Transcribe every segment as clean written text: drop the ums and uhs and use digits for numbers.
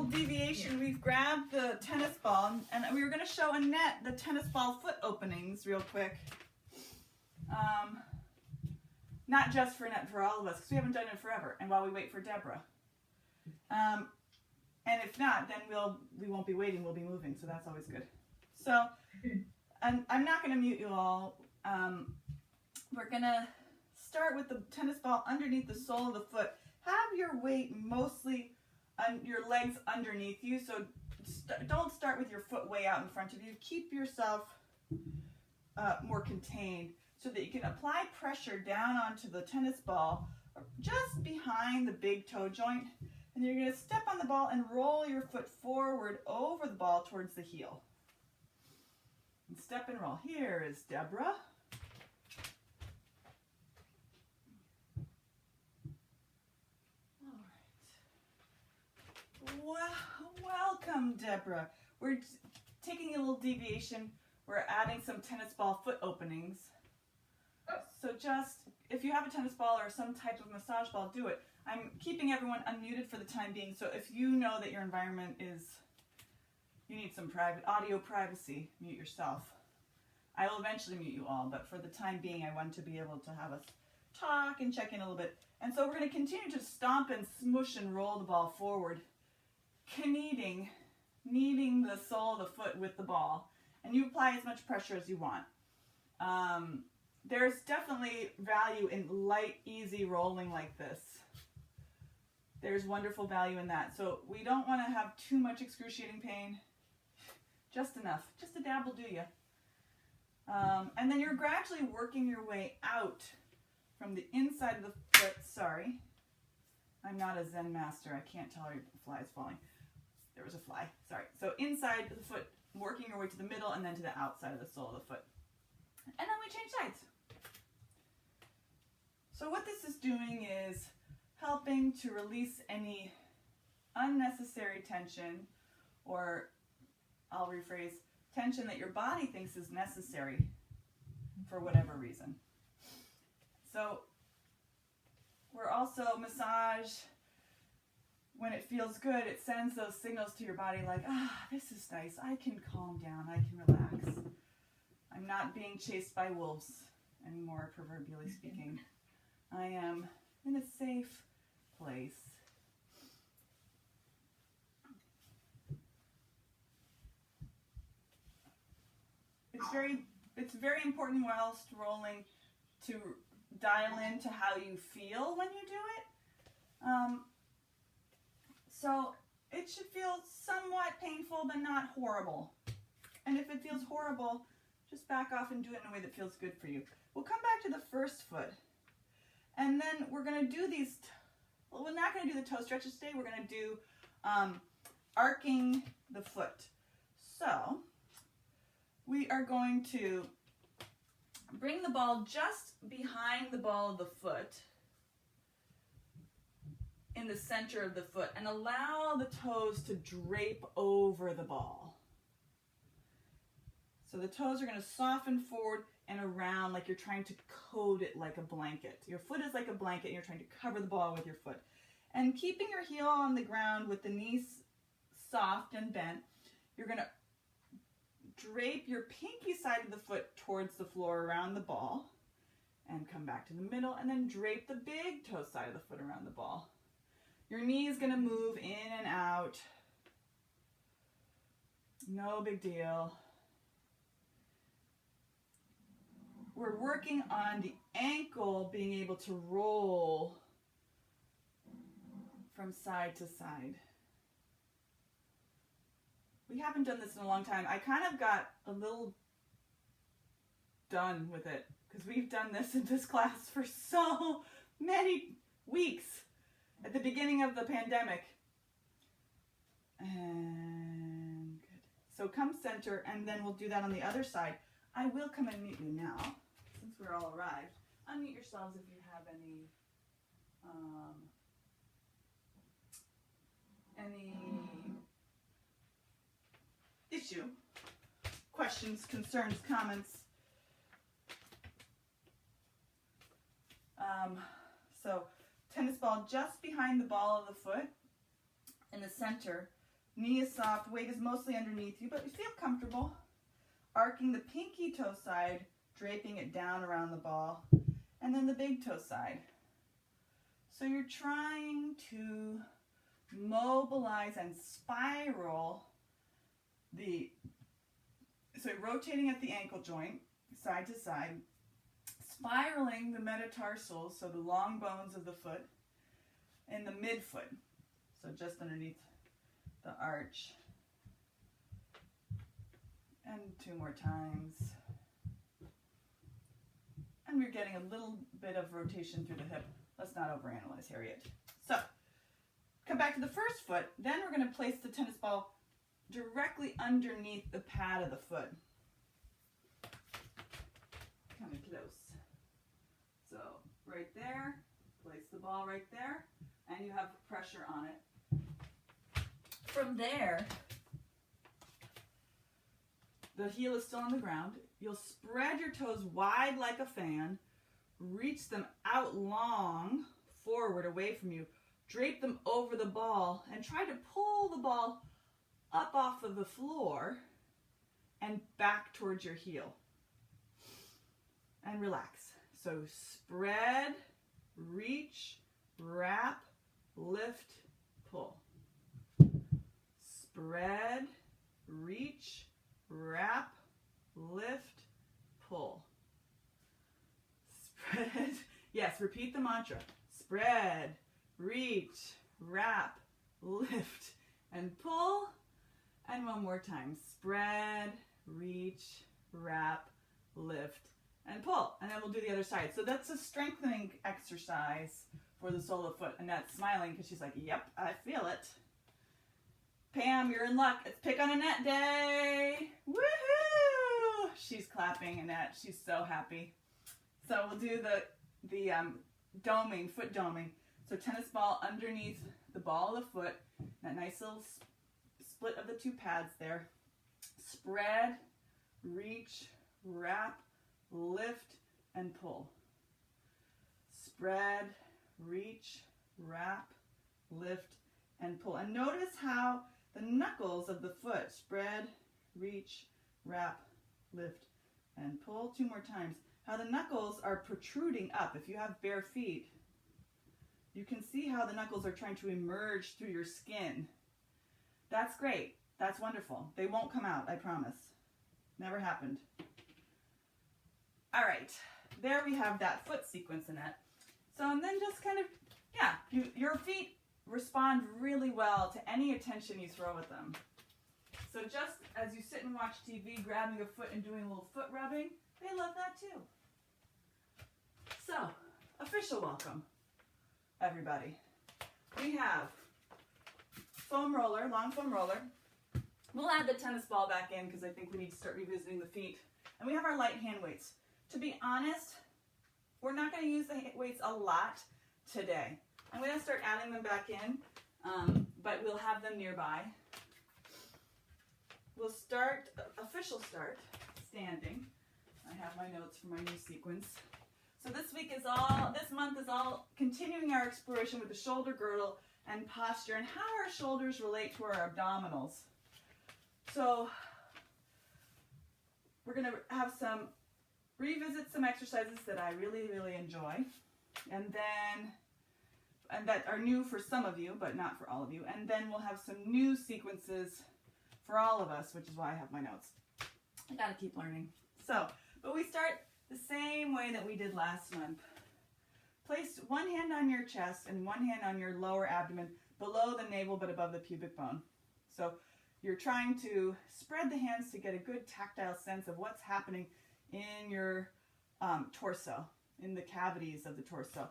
deviation. We've grabbed the tennis ball, and we were going to show Annette the tennis ball foot openings real quick. Not just for Annette, for all of us, because we haven't done it forever, and while we wait for Deborah. And if not, then we won't be waiting, we'll be moving, so that's always good. So, and I'm not going to mute you all. We're going to start with the tennis ball underneath the sole of the foot. Have your weight mostly on your legs underneath you, so don't start with your foot way out in front of you. Keep yourself more contained so that you can apply pressure down onto the tennis ball just behind the big toe joint. And you're going to step on the ball and roll your foot forward over the ball towards the heel. And step and roll. Here is Deborah. All right. Welcome, Deborah. We're taking a little deviation. We're adding some tennis ball foot openings. So just, if you have a tennis ball or some type of massage ball, do it. I'm keeping everyone unmuted for the time being, so if you know that your environment is, you need some private audio privacy, mute yourself. I will eventually mute you all, but for the time being, I want to be able to have us talk and check in a little bit. And so we're going to continue to stomp and smush and roll the ball forward, kneading the sole of the foot with the ball, and you apply as much pressure as you want. There's definitely value in light, easy rolling like this. There's wonderful value in that. So we don't want to have too much excruciating pain. Just enough. Just a dab will do you. And then you're gradually working your way out from the inside of the foot. Sorry. I'm not a Zen master. I can't tolerate the flies falling. There was a fly. Sorry. So inside the foot, working your way to the middle and then to the outside of the sole of the foot. And then we change sides. So what this is doing is helping to release any unnecessary tension, or I'll rephrase, tension that your body thinks is necessary for whatever reason. So we're also massage, when it feels good, it sends those signals to your body like, this is nice, I can calm down, I can relax. I'm not being chased by wolves anymore, proverbially speaking. I am in a safe place. It's very important whilst rolling to dial into how you feel when you do it. So it should feel somewhat painful, but not horrible. And if it feels horrible, just back off and do it in a way that feels good for you. We'll come back to the first foot. And then we're going to do these, well, we're not going to do the toe stretches today. We're going to do arcing the foot. So we are going to bring the ball just behind the ball of the foot in the center of the foot and allow the toes to drape over the ball. So the toes are going to soften forward and around like you're trying to coat it like a blanket. Your foot is like a blanket and you're trying to cover the ball with your foot. And keeping your heel on the ground with the knees soft and bent, you're going to drape your pinky side of the foot towards the floor around the ball and come back to the middle and then drape the big toe side of the foot around the ball. Your knee is going to move in and out. No big deal. We're working on the ankle being able to roll from side to side. We haven't done this in a long time. I kind of got a little done with it because we've done this in this class for so many weeks at the beginning of the pandemic. And good. So come center, and then we'll do that on the other side. I will come and mute you now, since we're all arrived. Unmute yourselves if you have any issue, questions, concerns, comments. So tennis ball just behind the ball of the foot in the center. Knee is soft, weight is mostly underneath you, but you feel comfortable. Arcing the pinky toe side, draping it down around the ball, and then the big toe side. So you're trying to mobilize and spiral so rotating at the ankle joint, side to side, spiraling the metatarsals, so the long bones of the foot, and the midfoot, so just underneath the arch. And 2 more times. And we're getting a little bit of rotation through the hip. Let's not overanalyze here yet. So, come back to the first foot. Then we're going to place the tennis ball directly underneath the pad of the foot. Coming close. So, right there, place the ball right there, and you have pressure on it. From there, the heel is still on the ground. You'll spread your toes wide like a fan, reach them out long, forward, away from you, drape them over the ball, and try to pull the ball up off of the floor and back towards your heel. And relax. So spread, reach, wrap, lift, pull. Spread, reach, wrap, lift, pull. Spread, yes, repeat the mantra. Spread, reach, wrap, lift, and pull. And one more time. Spread, reach, wrap, lift, and pull. And then we'll do the other side. So that's a strengthening exercise for the sole of the foot. Annette's smiling because she's like, yep, I feel it. Pam, you're in luck. It's pick on Annette day. Woohoo! She's clapping, Annette. She's so happy. So we'll do the doming, foot doming. So tennis ball underneath the ball of the foot. That nice little split of the 2 pads there. Spread, reach, wrap, lift, and pull. Spread, reach, wrap, lift, and pull. And notice how the knuckles of the foot, spread, reach, wrap, lift, and pull. 2 more times. How the knuckles are protruding up. If you have bare feet, you can see how the knuckles are trying to emerge through your skin. That's great. That's wonderful. They won't come out, I promise. Never happened. All right. There we have that foot sequence, Annette. So, and then just kind of, yeah, your feet respond really well to any attention you throw at them. So just as you sit and watch TV, grabbing a foot and doing a little foot rubbing, they love that too. So, official welcome, everybody. We have foam roller, long foam roller. We'll add the tennis ball back in because I think we need to start revisiting the feet. And we have our light hand weights. To be honest, we're not going to use the weights a lot today. I'm going to start adding them back in, but we'll have them nearby. We'll start, official start, standing. I have my notes for my new sequence. So this month is all continuing our exploration with the shoulder girdle and posture and how our shoulders relate to our abdominals. So we're going to have revisit some exercises that I really, really enjoy. And that are new for some of you, but not for all of you. And then we'll have some new sequences for all of us, which is why I have my notes. I gotta keep learning. So, but we start the same way that we did last month. Place one hand on your chest and one hand on your lower abdomen, below the navel but above the pubic bone. So you're trying to spread the hands to get a good tactile sense of what's happening in your torso, in the cavities of the torso.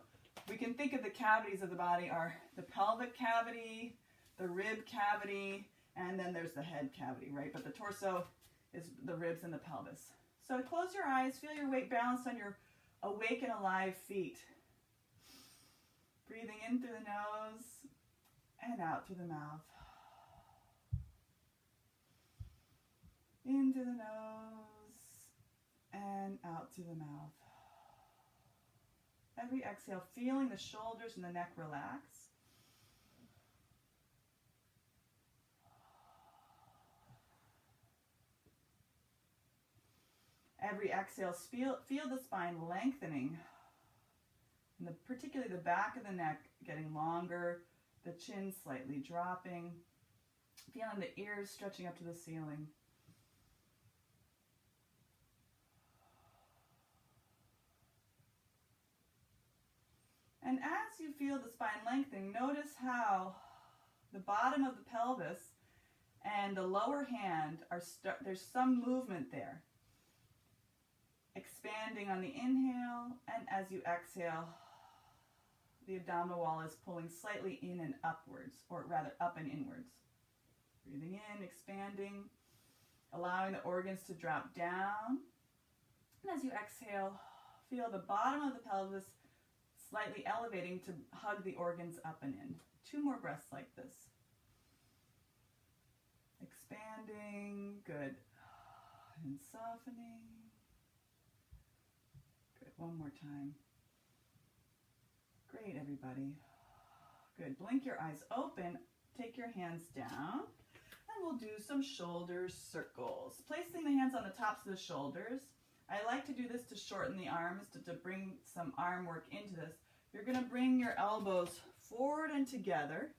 We can think of the cavities of the body are the pelvic cavity, the rib cavity, and then there's the head cavity, right? But the torso is the ribs and the pelvis. So close your eyes, feel your weight balanced on your awake and alive feet. Breathing in through the nose and out through the mouth. In through the nose and out through the mouth. Every exhale, feeling the shoulders and the neck relax. Every exhale, feel the spine lengthening, and particularly the back of the neck getting longer, the chin slightly dropping, feeling the ears stretching up to the ceiling. And as you feel the spine lengthening, notice how the bottom of the pelvis and the lower hand there's some movement there. Expanding on the inhale, and as you exhale, the abdominal wall is pulling slightly in and upwards, or rather up and inwards. Breathing in, expanding, allowing the organs to drop down. And as you exhale, feel the bottom of the pelvis slightly elevating to hug the organs up and in. 2 more breaths like this. Expanding, good. And softening. Good, 1 more time. Great, everybody. Good, blink your eyes open, take your hands down, and we'll do some shoulder circles. Placing the hands on the tops of the shoulders. I like to do this to shorten the arms, to bring some arm work into this. You're going to bring your elbows forward and together,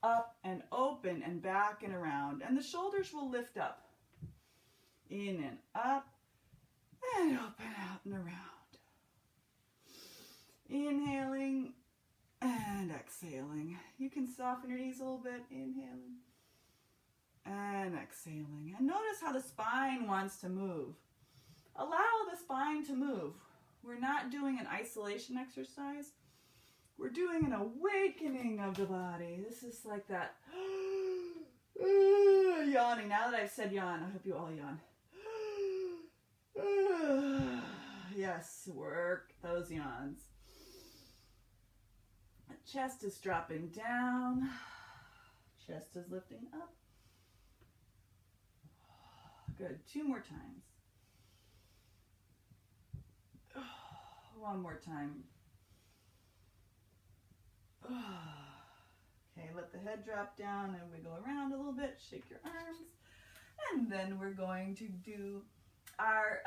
up and open and back and around, and the shoulders will lift up. In and up, and open out and around. Inhaling and exhaling. You can soften your knees a little bit, inhaling and exhaling. And notice how the spine wants to move. Allow the spine to move. We're not doing an isolation exercise. We're doing an awakening of the body. This is like that yawning. Now that I've said yawn, I hope you all yawn. Yes, work those yawns. The chest is dropping down. Chest is lifting up. Good. 2 more times. 1 more time. Okay, let the head drop down and wiggle around a little bit. Shake your arms. And then we're going to do our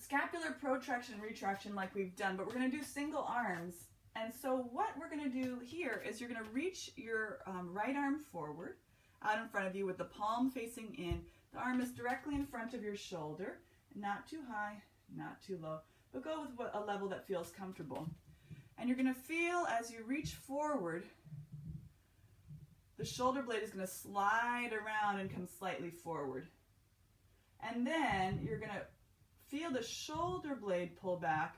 scapular protraction and retraction like we've done, but we're going to do single arms. And so what we're going to do here is you're going to reach your right arm forward out in front of you with the palm facing in. The arm is directly in front of your shoulder, not too high, not too low, but go with a level that feels comfortable. And you're going to feel as you reach forward, the shoulder blade is going to slide around and come slightly forward. And then you're going to feel the shoulder blade pull back,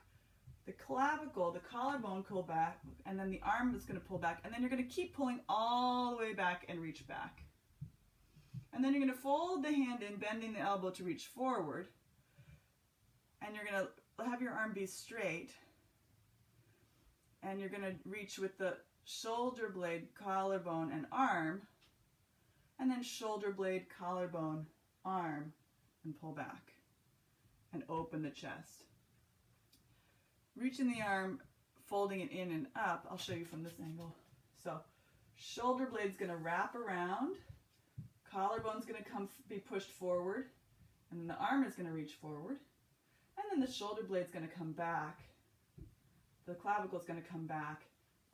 the clavicle, the collarbone pull back, and then the arm is going to pull back. And then you're going to keep pulling all the way back and reach back. And then you're going to fold the hand in, bending the elbow to reach forward. And you're going to have your arm be straight. And you're going to reach with the shoulder blade, collarbone, and arm. And then shoulder blade, collarbone, arm, and pull back. And open the chest. Reaching the arm, folding it in and up. I'll show you from this angle. So shoulder blade's going to wrap around. Collarbone's going to be pushed forward. And then the arm is going to reach forward. And then the shoulder blade's going to come back. The clavicle is going to come back.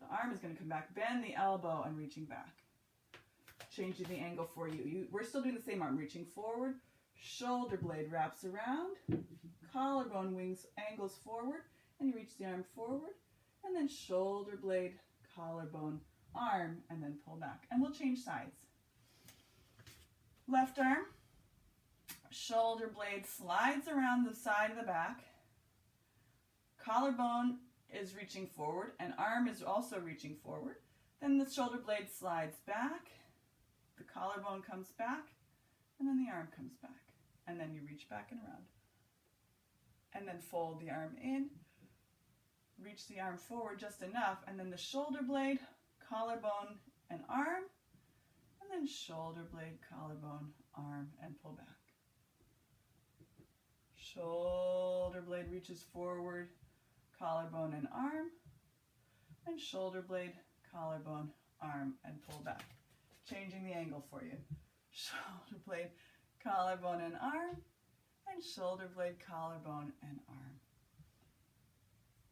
The arm is going to come back. Bend the elbow and reaching back. Changing the angle for you. We're still doing the same arm. Reaching forward. Shoulder blade wraps around. Collarbone wings angles forward. And you reach the arm forward. And then shoulder blade, collarbone, arm, and then pull back. And we'll change sides. Left arm. Shoulder blade slides around the side of the back. Collarbone is reaching forward and arm is also reaching forward. Then the shoulder blade slides back. The collarbone comes back and then the arm comes back. And then you reach back and around. And then fold the arm in. Reach the arm forward just enough. And then the shoulder blade, collarbone, and arm. And then shoulder blade, collarbone, arm, and pull back. Shoulder blade reaches forward, collarbone and arm, and shoulder blade, collarbone, arm, and pull back. Changing the angle for you. Shoulder blade, collarbone and arm, and shoulder blade, collarbone, and arm.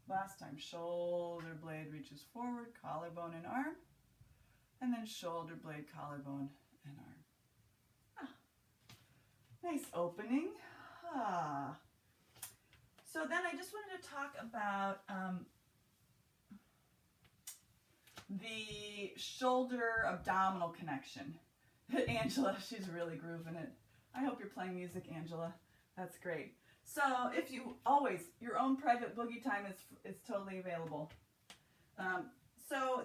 Last time, shoulder blade reaches forward, collarbone and arm, and then shoulder blade, collarbone, and arm. Nice opening. So then I just wanted to talk about the shoulder abdominal connection. Angela, she's really grooving it. I hope you're playing music, Angela. That's great. So if you always, your own private boogie time is totally available. So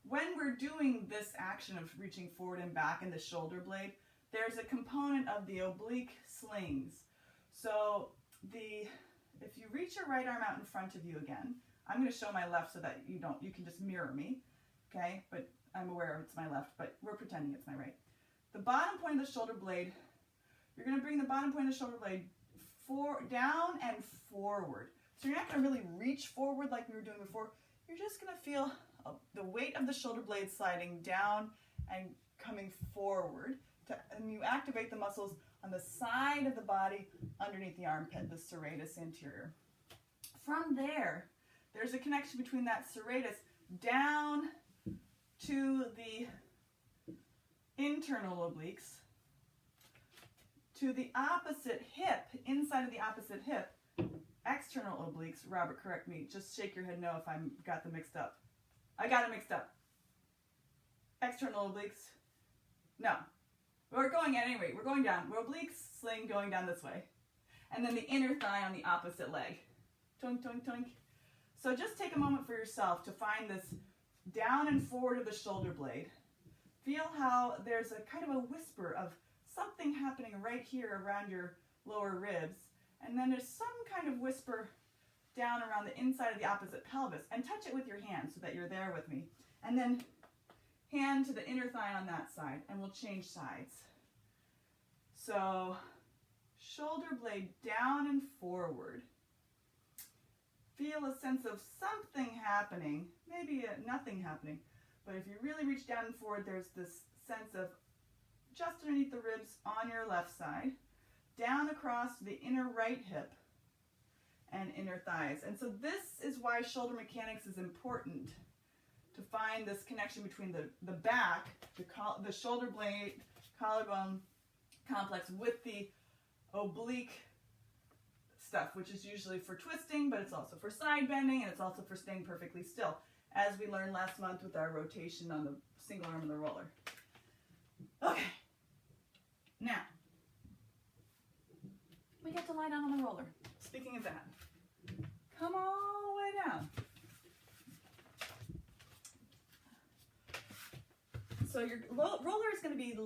when we're doing this action of reaching forward and back in the shoulder blade, there's a component of the oblique slings. So if you reach your right arm out in front of you again, I'm going to show my left so that you can just mirror me, okay? But I'm aware it's my left, but we're pretending it's my right. The bottom point of the shoulder blade, you're going to bring the bottom point of the shoulder blade down and forward. So you're not going to really reach forward like we were doing before. You're just going to feel the weight of the shoulder blade sliding down and coming forward, and you activate the muscles on the side of the body underneath the armpit, the serratus anterior. From there, there's a connection between that serratus down to the internal obliques, to the opposite hip, inside of the opposite hip, external obliques. Robert, correct me. Just shake your head no if I got them mixed up. I got it mixed up. External obliques. No. We're going at any rate. We're going down. We're obliques sling going down this way. And then the inner thigh on the opposite leg. Toink, toink, toink. So just take a moment for yourself to find this down and forward of the shoulder blade. Feel how there's a kind of a whisper of something happening right here around your lower ribs. And then there's some kind of whisper down around the inside of the opposite pelvis. And touch it with your hand so that you're there with me. And then hand to the inner thigh on that side, and we'll change sides. So shoulder blade down and forward. Feel a sense of something happening, maybe nothing happening, but if you really reach down and forward, there's this sense of just underneath the ribs on your left side, down across the inner right hip and inner thighs. And so this is why shoulder mechanics is important, to find this connection between the back, the shoulder blade, collarbone complex with the oblique stuff, which is usually for twisting, but it's also for side bending, and it's also for staying perfectly still, as we learned last month with our rotation on the single arm and the roller. Okay, now we get to lie down on the roller. Speaking of that, come all the way down. So your roller is going to be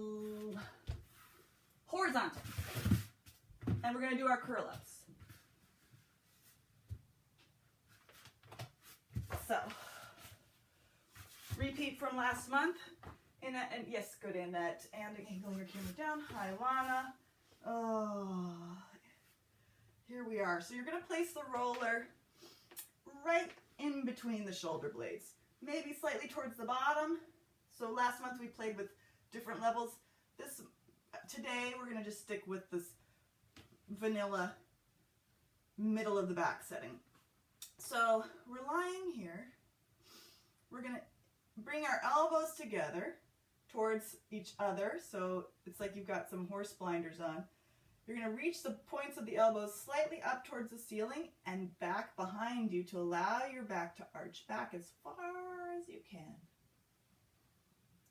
horizontal, and we're going to do our curl-ups. So, repeat from last month. And yes, good, Annette. And angling your camera down. Hi, Lana. Oh, here we are. So you're going to place the roller right in between the shoulder blades. Maybe slightly towards the bottom. So last month we played with different levels. Today we're going to just stick with this vanilla middle of the back setting. So we're lying here. We're going to bring our elbows together towards each other. So it's like you've got some horse blinders on. You're going to reach the points of the elbows slightly up towards the ceiling and back behind you to allow your back to arch back as far as you can.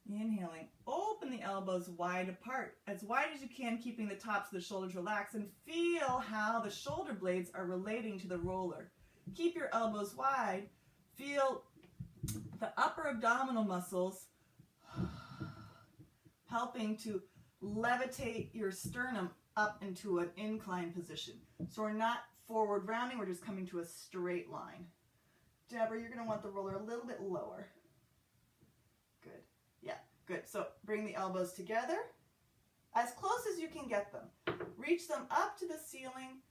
Inhaling, open the elbows wide apart, as wide as you can, keeping the tops of the shoulders relaxed, and feel how the shoulder blades are relating to the roller. Keep your elbows wide. Feel the upper abdominal muscles helping to levitate your sternum up into an inclined position. So we're not forward rounding, we're just coming to a straight line. Deborah, you're going to want the roller a little bit lower. Good. Yeah, good. So bring the elbows together as close as you can get them. Reach them up to the ceiling,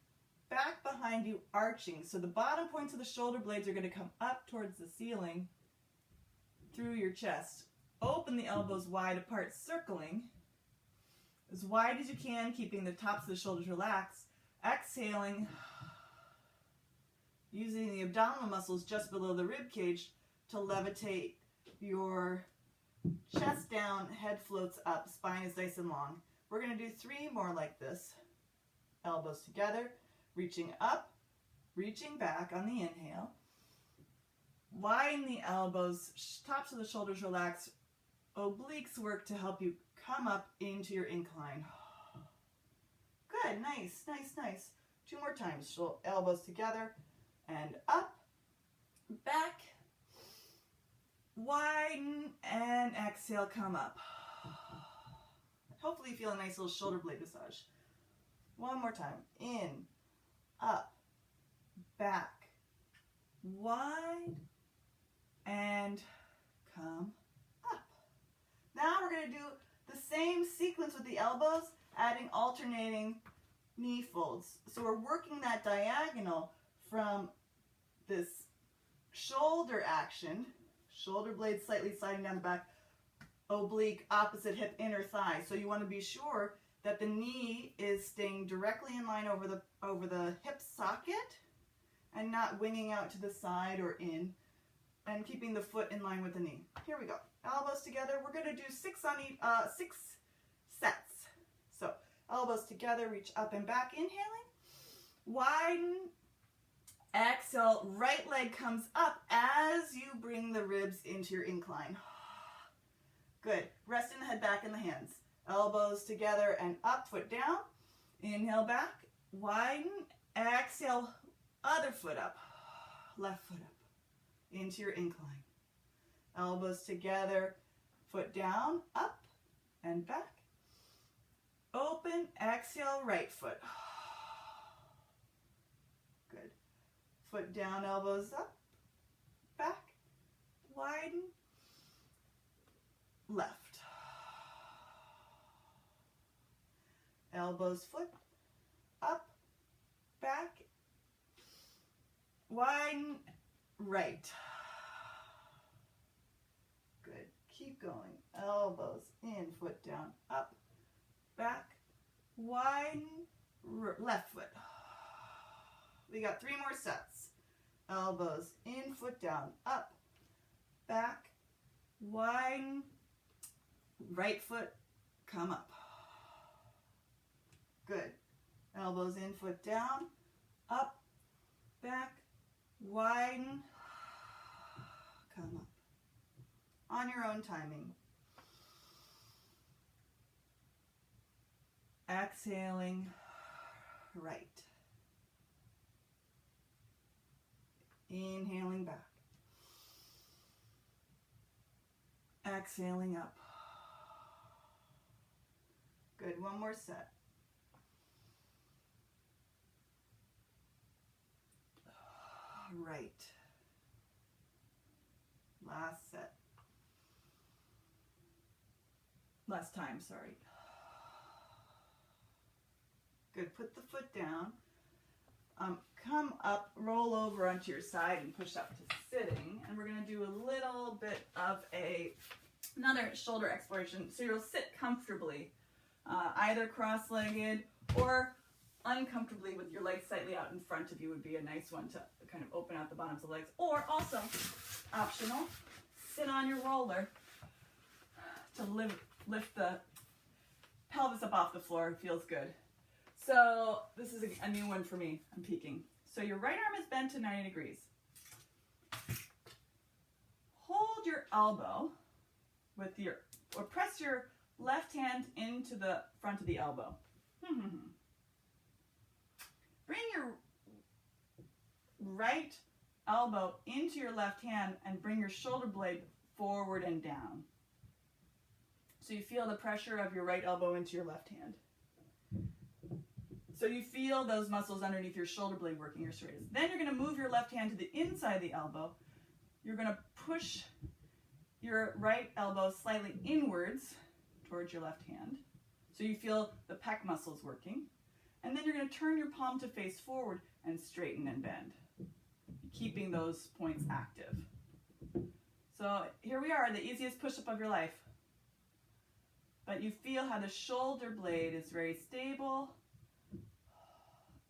back behind you, arching. So the bottom points of the shoulder blades are going to come up towards the ceiling through your chest, Open the elbows wide apart, circling as wide as you can, keeping the tops of the shoulders relaxed. Exhaling, using the abdominal muscles just below the rib cage to levitate your chest down, head floats up, spine is nice and long. We're going to do 3 more like this. Elbows together, reaching up, reaching back on the inhale. Widen the elbows, tops of the shoulders relax. Obliques work to help you come up into your incline. Good, nice, nice, nice. 2 more times. Elbows together and up, back, widen, and exhale, come up. Hopefully you feel a nice little shoulder blade massage. 1 more time. In, up, back, wide, and come up. Now we're going to do the same sequence with the elbows, adding alternating knee folds. So we're working that diagonal from this shoulder action, shoulder blade slightly sliding down the back, oblique, opposite hip, inner thigh. So you want to be sure that the knee is staying directly in line over the hip socket and not winging out to the side or in, and keeping the foot in line with the knee. Here we go. Elbows together. We're going to do 6 sets. So elbows together, reach up and back, inhaling, widen, exhale, right leg comes up as you bring the ribs into your incline. Good. Resting the head back in the hands. Elbows together and up, foot down. Inhale back, widen, exhale, other foot up, left foot up, into your incline. Elbows together, foot down, up and back. Open, exhale, right foot. Good. Foot down, elbows up, back, widen, left. Elbows, foot, up, back, widen, right. Good. Keep going. Elbows in, foot down, up, back, widen, left foot. We got 3 more sets. Elbows in, foot down, up, back, widen, right foot, come up. Good. Elbows in, foot down, up, back, widen, come up. On your own timing. Exhaling, right. Inhaling back. Exhaling up. Good. 1 more set. Right. Last set. Last time, sorry. Good. Put the foot down. Come up, roll over onto your side and push up to sitting. And we're going to do a little bit of another shoulder exploration. So you'll sit comfortably, either cross-legged or uncomfortably with your legs slightly out in front of you would be a nice one to kind of open out the bottoms of the legs. Or also, optional, sit on your roller to lift the pelvis up off the floor. It feels good. So this is a new one for me. I'm peeking. So your right arm is bent to 90 degrees. Hold your elbow with or press your left hand into the front of the elbow. Bring your right elbow into your left hand and bring your shoulder blade forward and down. So you feel the pressure of your right elbow into your left hand. So you feel those muscles underneath your shoulder blade working your serratus. Then you're going to move your left hand to the inside of the elbow. You're going to push your right elbow slightly inwards towards your left hand. So you feel the pec muscles working. And then you're going to turn your palm to face forward and straighten and bend, keeping those points active. So here we are, the easiest push-up of your life. But you feel how the shoulder blade is very stable,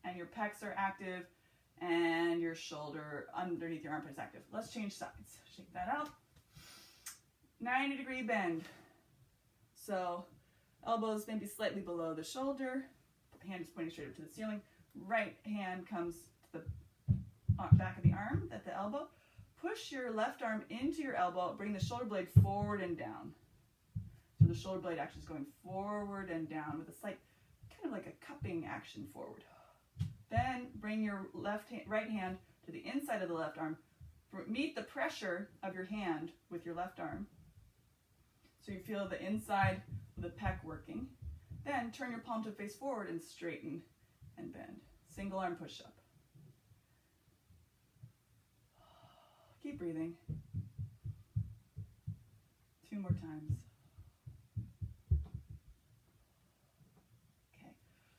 and your pecs are active, and your shoulder underneath your armpit is active. Let's change sides. Shake that out. 90-degree bend. So elbows maybe slightly below the shoulder. Hand is pointing straight up to the ceiling. Right hand comes to the back of the arm at the elbow. Push your left arm into your elbow. Bring the shoulder blade forward and down. So the shoulder blade actually is going forward and down with a slight, kind of like a cupping action forward. Then bring your right hand to the inside of the left arm. Meet the pressure of your hand with your left arm. So you feel the inside of the pec working. Then turn your palm to face forward and straighten and bend. Single arm push-up. Keep breathing. 2 more times. Okay.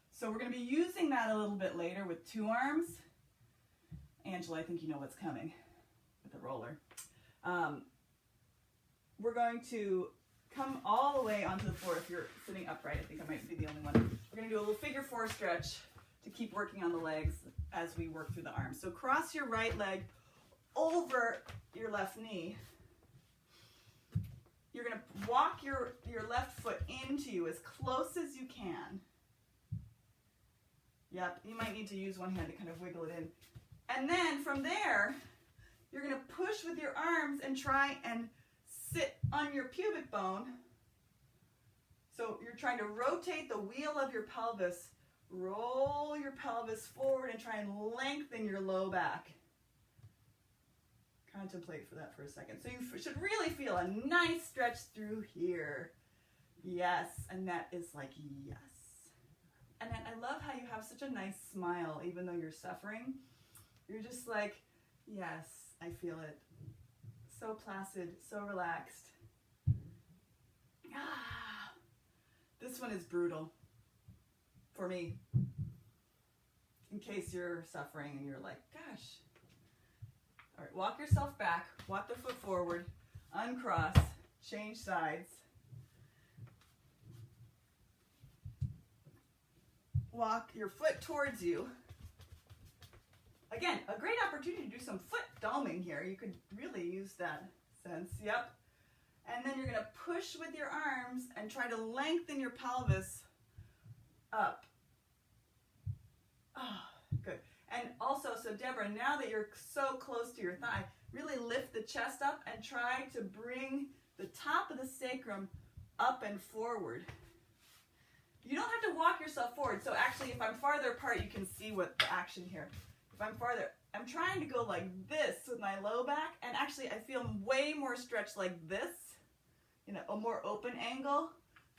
So we're going to be using that a little bit later with 2 arms. Angela, I think you know what's coming with the roller. We're going to come all the way onto the floor. If you're sitting upright, I think I might be the only one. We're going to do a little figure 4 stretch to keep working on the legs as we work through the arms. So cross your right leg over your left knee. You're going to walk your left foot into you as close as you can. Yep, you might need to use one hand to kind of wiggle it in. And then from there, you're going to push with your arms and try and sit on your pubic bone. So you're trying to rotate the wheel of your pelvis, roll your pelvis forward and try and lengthen your low back. Contemplate for that for a second. So you should really feel a nice stretch through here. Yes, and that is like yes. And then I love how you have such a nice smile even though you're suffering. You're just like, yes, I feel it. So placid, so relaxed. Ah, this one is brutal for me. In case you're suffering and you're like, gosh. All right, walk yourself back, walk the foot forward, uncross, change sides. Walk your foot towards you. Again, a great opportunity to do some foot doming here. You could really use that sense. Yep. And then you're going to push with your arms and try to lengthen your pelvis up. Oh, good. And also, so Deborah, now that you're so close to your thigh, really lift the chest up and try to bring the top of the sacrum up and forward. You don't have to walk yourself forward. So actually, if I'm farther apart, you can see what the action here. If I'm farther, I'm trying to go like this with my low back, and actually I feel way more stretched like this, you know, a more open angle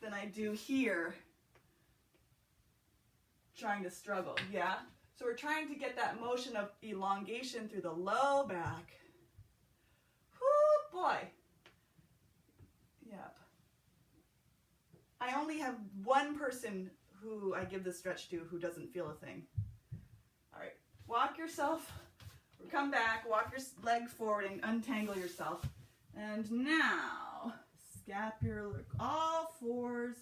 than I do here, trying to struggle, yeah? So we're trying to get that motion of elongation through the low back. Whoo, boy. Yep. I only have one person who I give this stretch to who doesn't feel a thing. All right. Walk yourself, come back, walk your leg forward and untangle yourself. And now, scapular, all fours.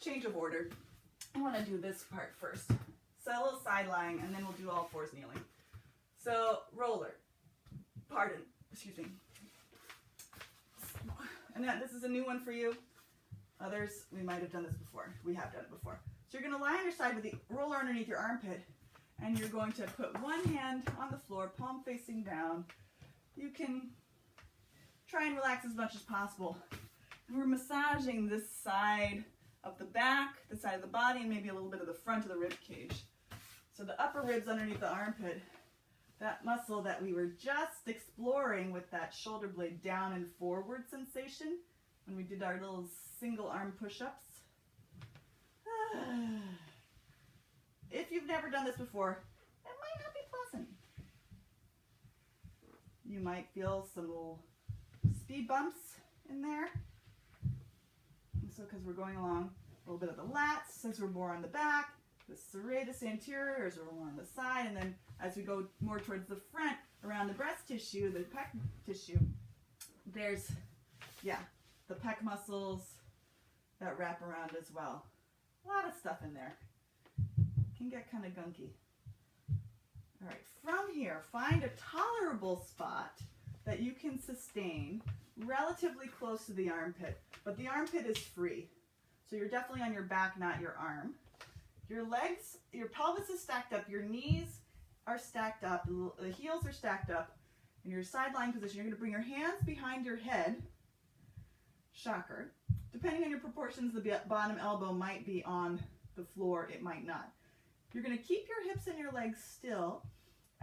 Change of order. I want to do this part first. So a little side lying, and then we'll do all fours kneeling. So roller, excuse me. And this is a new one for you. Others, we might have done this before. We have done it before. So you're going to lie on your side with the roller underneath your armpit, and you're going to put one hand on the floor, palm facing down. You can try and relax as much as possible. And we're massaging this side of the back, the side of the body, and maybe a little bit of the front of the rib cage. So the upper ribs underneath the armpit, that muscle that we were just exploring with that shoulder blade down and forward sensation when we did our little single arm push-ups. If you've never done this before, it might not be pleasant. You might feel some little speed bumps in there. And so because we're going along a little bit of the lats, since we're more on the back, the serratus anterior, as we're more on the side, and then as we go more towards the front, around the breast tissue, the pec tissue, there's, yeah, the pec muscles that wrap around as well. A lot of stuff in there. Can get kind of gunky. All right, from here, find a tolerable spot that you can sustain relatively close to the armpit, but the armpit is free. So you're definitely on your back, not your arm. Your legs, your pelvis is stacked up, your knees are stacked up, the heels are stacked up. In your side lying position, you're going to bring your hands behind your head. Shocker. Depending on your proportions, the bottom elbow might be on the floor, it might not. You're going to keep your hips and your legs still.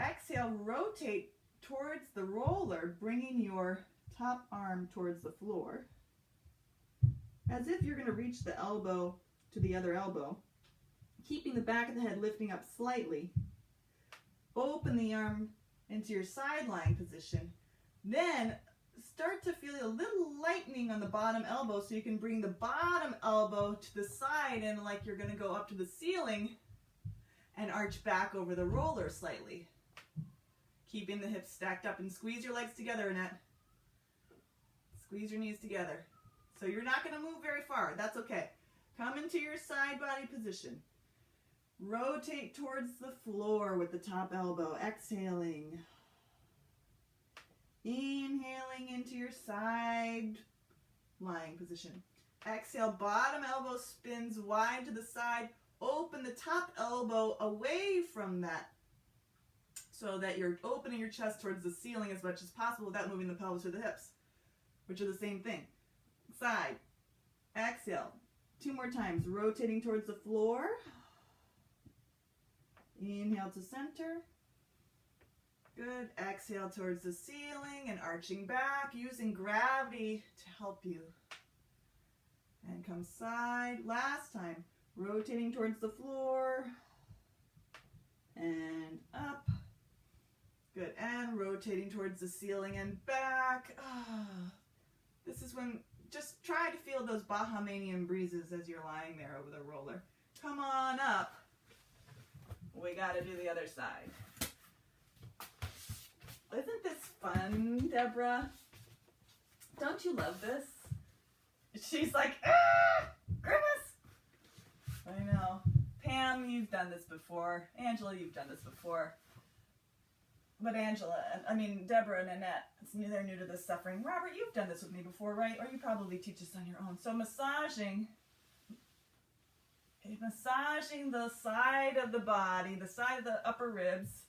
Exhale, rotate towards the roller, bringing your top arm towards the floor, as if you're going to reach the elbow to the other elbow. Keeping the back of the head lifting up slightly. Open the arm into your side lying position. Then start to feel a little lightening on the bottom elbow, so you can bring the bottom elbow to the side and like you're going to go up to the ceiling and arch back over the roller slightly. Keeping the hips stacked up, and squeeze your legs together, Annette. Squeeze your knees together. So you're not going to move very far. That's okay. Come into your side body position. Rotate towards the floor with the top elbow. Exhaling. Inhaling into your side lying position. Exhale, bottom elbow spins wide to the side. Open the top elbow away from that, so that you're opening your chest towards the ceiling as much as possible without moving the pelvis or the hips, which are the same thing. Side. Exhale. 2 more times. Rotating towards the floor. Inhale to center. Good. Exhale towards the ceiling and arching back, using gravity to help you. And come side. Last time. Rotating towards the floor. And up. Good. And rotating towards the ceiling and back. This is when, just try to feel those Bahamian breezes as you're lying there over the roller. Come on up. We got to do the other side. Isn't this fun, Deborah? Don't you love this? She's like, grimace. I know. Pam, you've done this before. Angela, you've done this before. But Deborah and Annette, they're new to this suffering. Robert, you've done this with me before, right? Or you probably teach this on your own. So massaging the side of the body, the side of the upper ribs.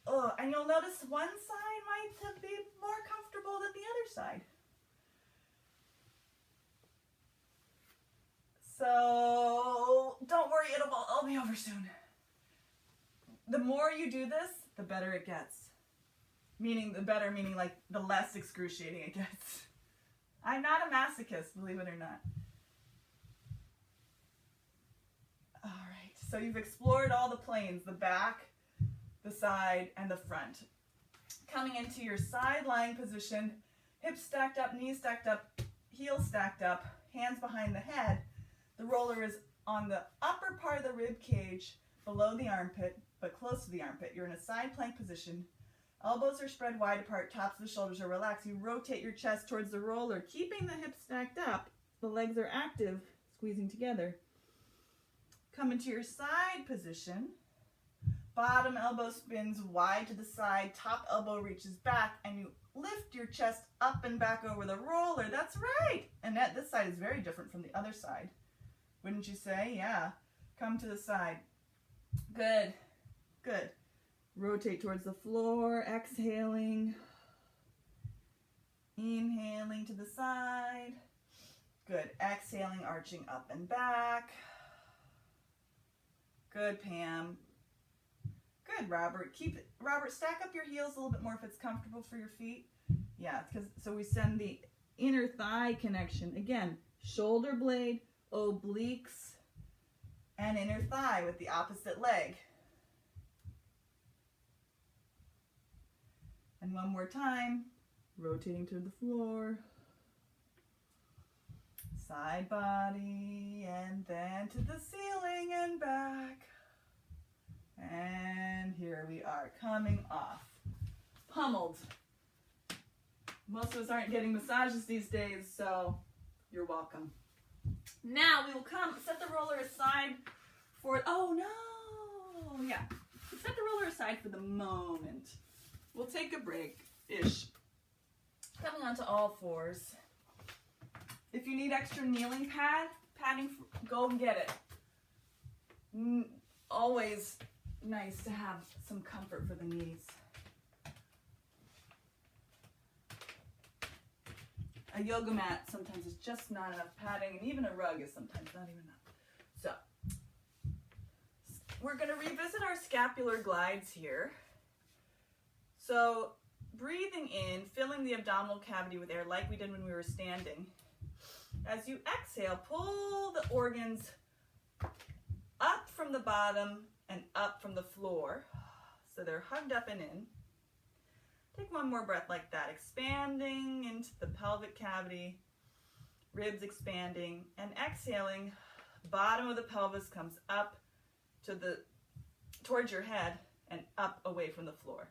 Oh, and you'll notice one side might be more comfortable than the other side. So don't worry, I'll be over soon. The more you do this, the better it gets. Meaning like the less excruciating it gets. I'm not a masochist, believe it or not. All right, so you've explored all the planes, the back, the side, and the front. Coming into your side lying position, hips stacked up, knees stacked up, heels stacked up, hands behind the head. The roller is on the upper part of the rib cage, below the armpit, but close to the armpit. You're in a side plank position. Elbows are spread wide apart, tops of the shoulders are relaxed. You rotate your chest towards the roller, keeping the hips stacked up. The legs are active, squeezing together. Come into your side position. Bottom elbow spins wide to the side, top elbow reaches back, and you lift your chest up and back over the roller. That's right. And this side is very different from the other side. Wouldn't you say? Yeah. Come to the side. Good. Good. Rotate towards the floor, exhaling. Inhaling to the side. Good. Exhaling, arching up and back. Good, Pam. Good, Robert. Robert, stack up your heels a little bit more if it's comfortable for your feet. Yeah, so we send the inner thigh connection. Again, shoulder blade, obliques, and inner thigh with the opposite leg. And one more time, rotating to the floor. Side body, and then to the ceiling and back. And here we are, coming off. pummeled. Most of us aren't getting massages these days, so you're welcome. Now we will set the roller aside for, oh no, yeah. Set the roller aside for the moment. We'll take a break-ish. Coming onto all fours. If you need extra kneeling padding, go and get it. Always nice to have some comfort for the knees. A yoga mat sometimes is just not enough padding, and even a rug is sometimes not even enough. So, we're going to revisit our scapular glides here. So, breathing in, filling the abdominal cavity with air like we did when we were standing. As you exhale, pull the organs up from the bottom and up from the floor. So they're hugged up and in. Take one more breath like that, expanding into the pelvic cavity, ribs expanding, and exhaling, bottom of the pelvis comes up towards your head and up away from the floor.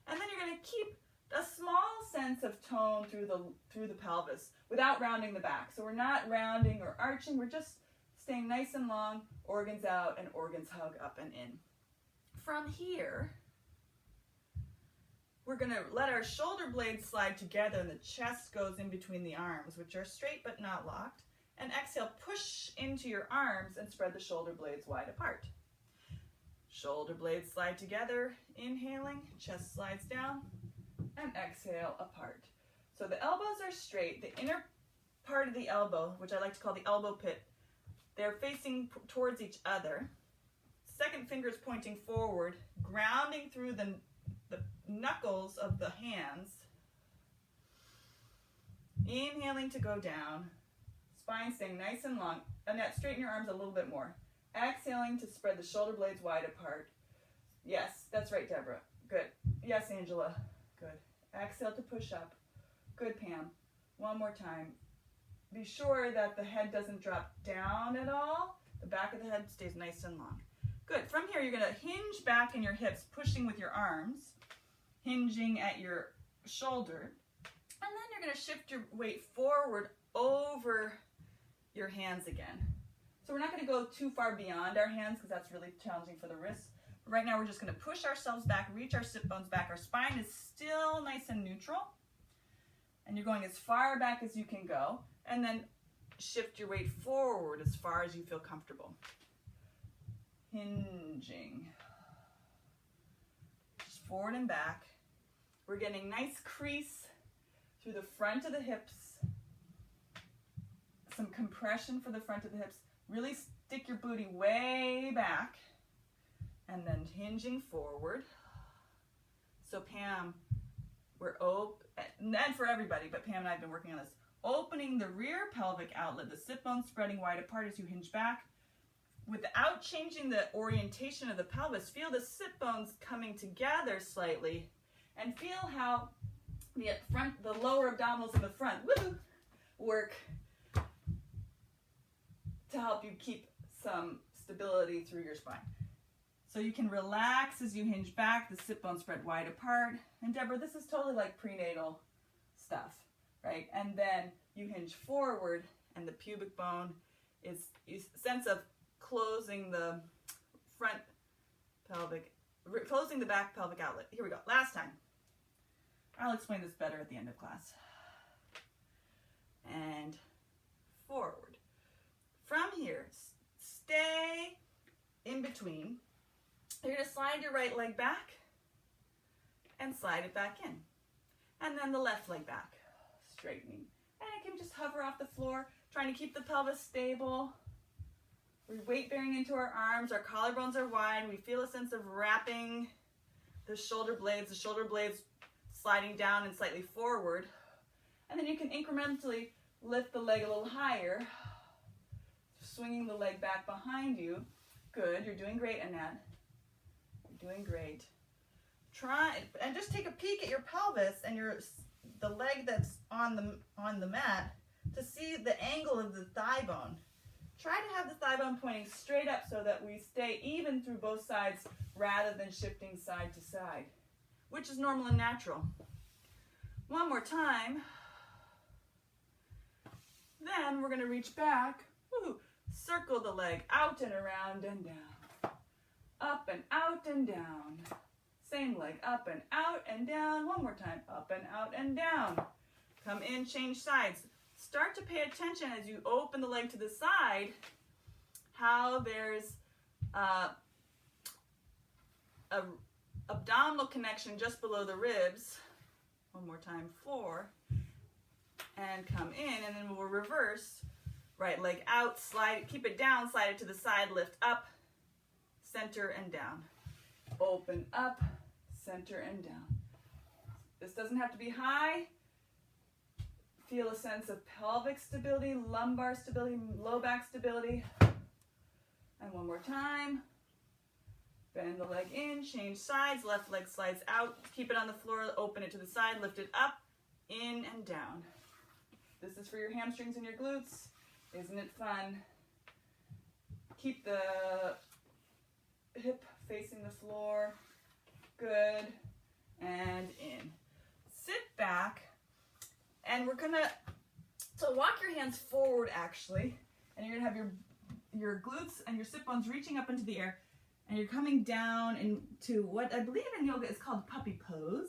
And then you're going to keep a small sense of tone through the pelvis without rounding the back. So we're not rounding or arching, we're just staying nice and long, organs out and organs hug up and in. From here, we're going to let our shoulder blades slide together and the chest goes in between the arms, which are straight but not locked. And exhale, push into your arms and spread the shoulder blades wide apart. Shoulder blades slide together, inhaling, chest slides down, and exhale apart. So the elbows are straight. The inner part of the elbow, which I like to call the elbow pit, they're facing towards each other. Second finger is pointing forward, grounding through the knuckles of the hands. Inhaling to go down. Spine staying nice and long. Annette, straighten your arms a little bit more. Exhaling to spread the shoulder blades wide apart. Yes, that's right, Deborah. Good. Yes, Angela. Good. Exhale to push up. Good, Pam. One more time. Be sure that the head doesn't drop down at all. The back of the head stays nice and long. Good. From here, you're going to hinge back in your hips, pushing with your arms, hinging at your shoulder. And then you're going to shift your weight forward over your hands again. So we're not going to go too far beyond our hands because that's really challenging for the wrists. But right now we're just going to push ourselves back, reach our sit bones back. Our spine is still nice and neutral. And you're going as far back as you can go. And then shift your weight forward as far as you feel comfortable. Hinging. Just forward and back. We're getting nice crease through the front of the hips. Some compression for the front of the hips. Really stick your booty way back. And then hinging forward. So Pam, we're open, and for everybody, but Pam and I have been working on this. Opening the rear pelvic outlet, the sit bones spreading wide apart as you hinge back. Without changing the orientation of the pelvis, feel the sit bones coming together slightly. And feel how the lower abdominals in the front work to help you keep some stability through your spine. So you can relax as you hinge back, the sit bones spread wide apart. And Deborah, this is totally like prenatal stuff, right? And then you hinge forward and the pubic bone is sense of closing the front pelvic, closing the back pelvic outlet. Here we go, last time. I'll explain this better at the end of class. And forward. From here, stay in between. You're going to slide your right leg back and slide it back in. And then the left leg back, straightening. And it can just hover off the floor, trying to keep the pelvis stable. We're weight bearing into our arms, our collarbones are wide. We feel a sense of wrapping the shoulder blades sliding down and slightly forward. And then you can incrementally lift the leg a little higher, swinging the leg back behind you. Good, you're doing great, Annette. You're doing great. Try and just take a peek at your pelvis and the leg that's on the mat to see the angle of the thigh bone. Try to have the thigh bone pointing straight up so that we stay even through both sides rather than shifting side to side. which is normal and natural. One more time. Then we're going to reach back, woo, circle the leg out and around and down, up and out and down. Same leg, up and out and down. One more time, up and out and down. Come in, change sides. Start to pay attention as you open the leg to the side, how there's a abdominal connection just below the ribs. One more time, 4. And come in, and then we'll reverse. Right leg out, slide, keep it down, slide it to the side, lift up, center and down. Open up, center and down. This doesn't have to be high. Feel a sense of pelvic stability, lumbar stability, low back stability. And one more time. Bend the leg in, change sides, left leg slides out, keep it on the floor, open it to the side, lift it up, in and down. This is for your hamstrings and your glutes. Isn't it fun? Keep the hip facing the floor. Good. And in. Sit back. And we're going to, so walk your hands forward actually. And you're going to have your glutes and your sit bones reaching up into the air. And you're coming down into what I believe in yoga is called puppy pose.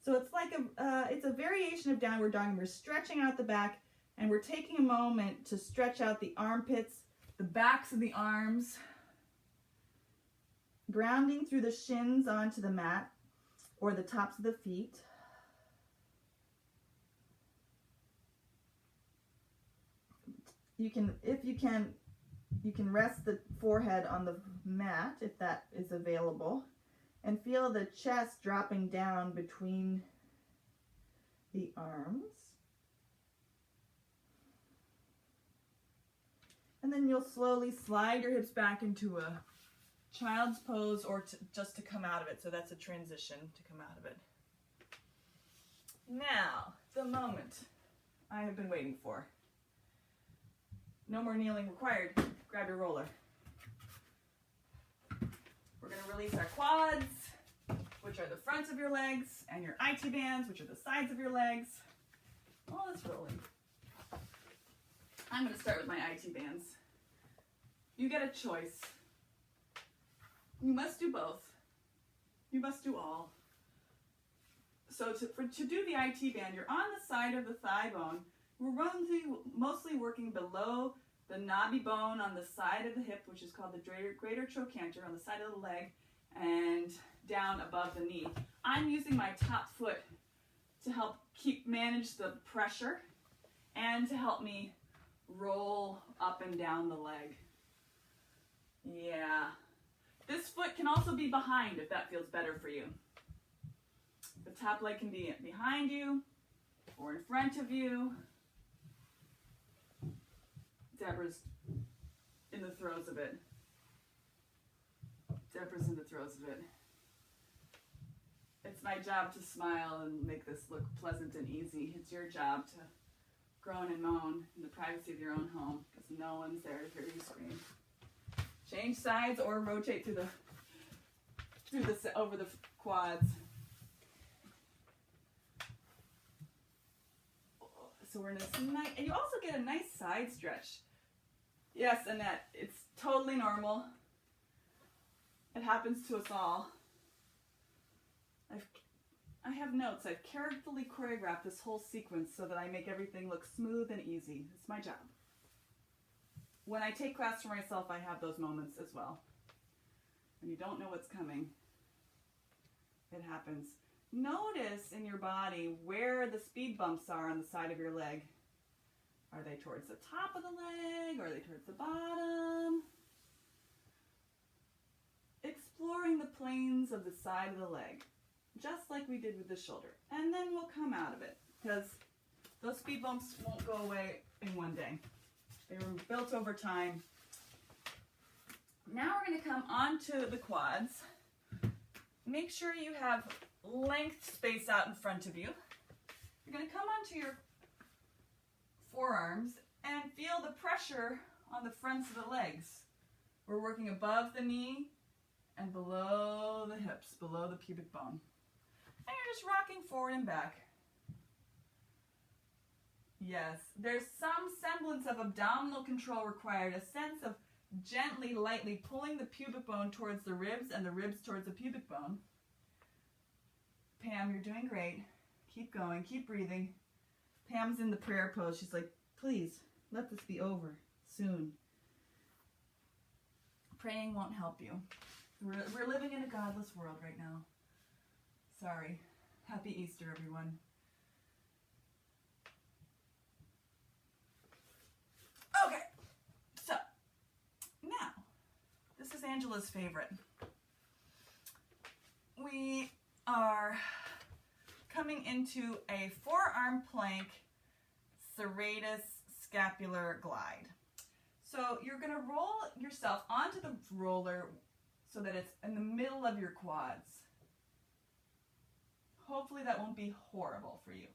So it's like it's a variation of downward dog, and we're stretching out the back, and we're taking a moment to stretch out the armpits, the backs of the arms, grounding through the shins onto the mat or the tops of the feet. You can, if you can rest the forehead on the mat if that is available. And feel the chest dropping down between the arms. And then you'll slowly slide your hips back into a child's pose or just to come out of it. So that's a transition to come out of it. Now, the moment I have been waiting for. No more kneeling required. Grab your roller. We're going to release our quads, which are the fronts of your legs, and your IT bands, which are the sides of your legs. Oh, it's rolling. I'm going to start with my IT bands. You get a choice. You must do both. You must do all. So to do the IT band, you're on the side of the thigh bone. We're mostly working below the knobby bone on the side of the hip, which is called the greater trochanter, on the side of the leg, and down above the knee. I'm using my top foot to help manage the pressure and to help me roll up and down the leg. Yeah. This foot can also be behind if that feels better for you. The top leg can be behind you or in front of you. Deborah's in the throes of it. Deborah's in the throes of it. It's my job to smile and make this look pleasant and easy. It's your job to groan and moan in the privacy of your own home because no one's there to hear you scream. Change sides or rotate over the quads. So we're in this nice, and you also get a nice side stretch. Yes, Annette, it's totally normal. It happens to us all. I have notes. I've carefully choreographed this whole sequence so that I make everything look smooth and easy. It's my job. When I take class for myself, I have those moments as well. When you don't know what's coming, it happens. Notice in your body where the speed bumps are on the side of your leg. Are they towards the top of the leg? Or are they towards the bottom? Exploring the planes of the side of the leg, just like we did with the shoulder. And then we'll come out of it, because those speed bumps won't go away in one day. They were built over time. Now we're going to come onto the quads. Make sure you have length space out in front of you. You're going to come onto your forearms and feel the pressure on the fronts of the legs. We're working above the knee and below the hips, below the pubic bone. And you're just rocking forward and back. Yes, there's some semblance of abdominal control required, a sense of gently, lightly pulling the pubic bone towards the ribs and the ribs towards the pubic bone. Pam, you're doing great. Keep going, keep breathing. Pam's in the prayer pose. She's like, please, let this be over soon. Praying won't help you. We're living in a godless world right now. Sorry. Happy Easter, everyone. Okay, so now, this is Angela's favorite. We are coming into a forearm plank serratus scapular glide. So you're going to roll yourself onto the roller so that it's in the middle of your quads. Hopefully that won't be horrible for you.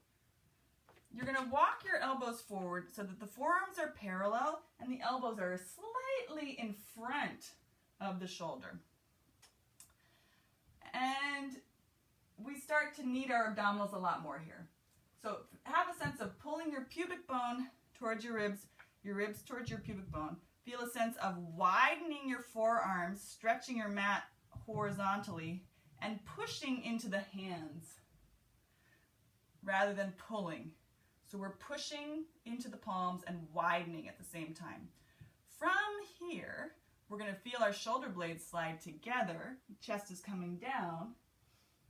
You're going to walk your elbows forward so that the forearms are parallel and the elbows are slightly in front of the shoulder. And we start to need our abdominals a lot more here. So have a sense of pulling your pubic bone towards your ribs towards your pubic bone. Feel a sense of widening your forearms, stretching your mat horizontally, and pushing into the hands rather than pulling. So we're pushing into the palms and widening at the same time. From here, we're going to feel our shoulder blades slide together. Chest is coming down.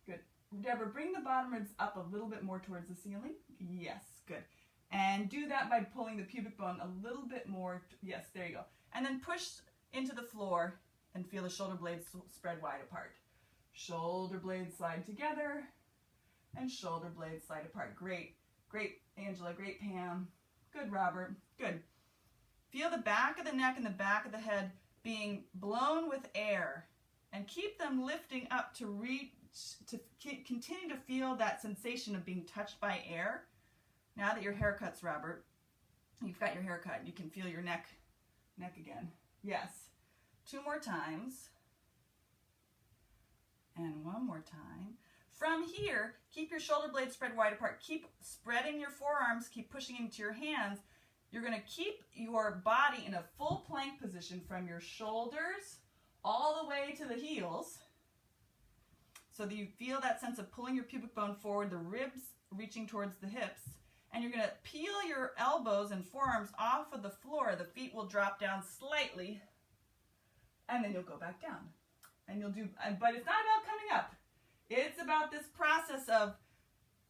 Good. Deborah, bring the bottom ribs up a little bit more towards the ceiling. Yes, good. And do that by pulling the pubic bone a little bit more. Yes, there you go. And then push into the floor and feel the shoulder blades spread wide apart. Shoulder blades slide together and shoulder blades slide apart. Great. Great, Angela. Great, Pam. Good, Robert. Good. Feel the back of the neck and the back of the head being blown with air, and keep them lifting up to reach, to continue to feel that sensation of being touched by air. Now that your haircut's, Robert, you've got your haircut, you can feel your neck again. Yes. 2 more times. And 1 more time. From here, keep your shoulder blades spread wide apart. Keep spreading your forearms, keep pushing into your hands. You're going to keep your body in a full plank position from your shoulders all the way to the heels, so that you feel that sense of pulling your pubic bone forward, the ribs reaching towards the hips. And you're going to peel your elbows and forearms off of the floor. The feet will drop down slightly, and then you'll go back down. And you'll do, but it's not about coming up. It's about this process of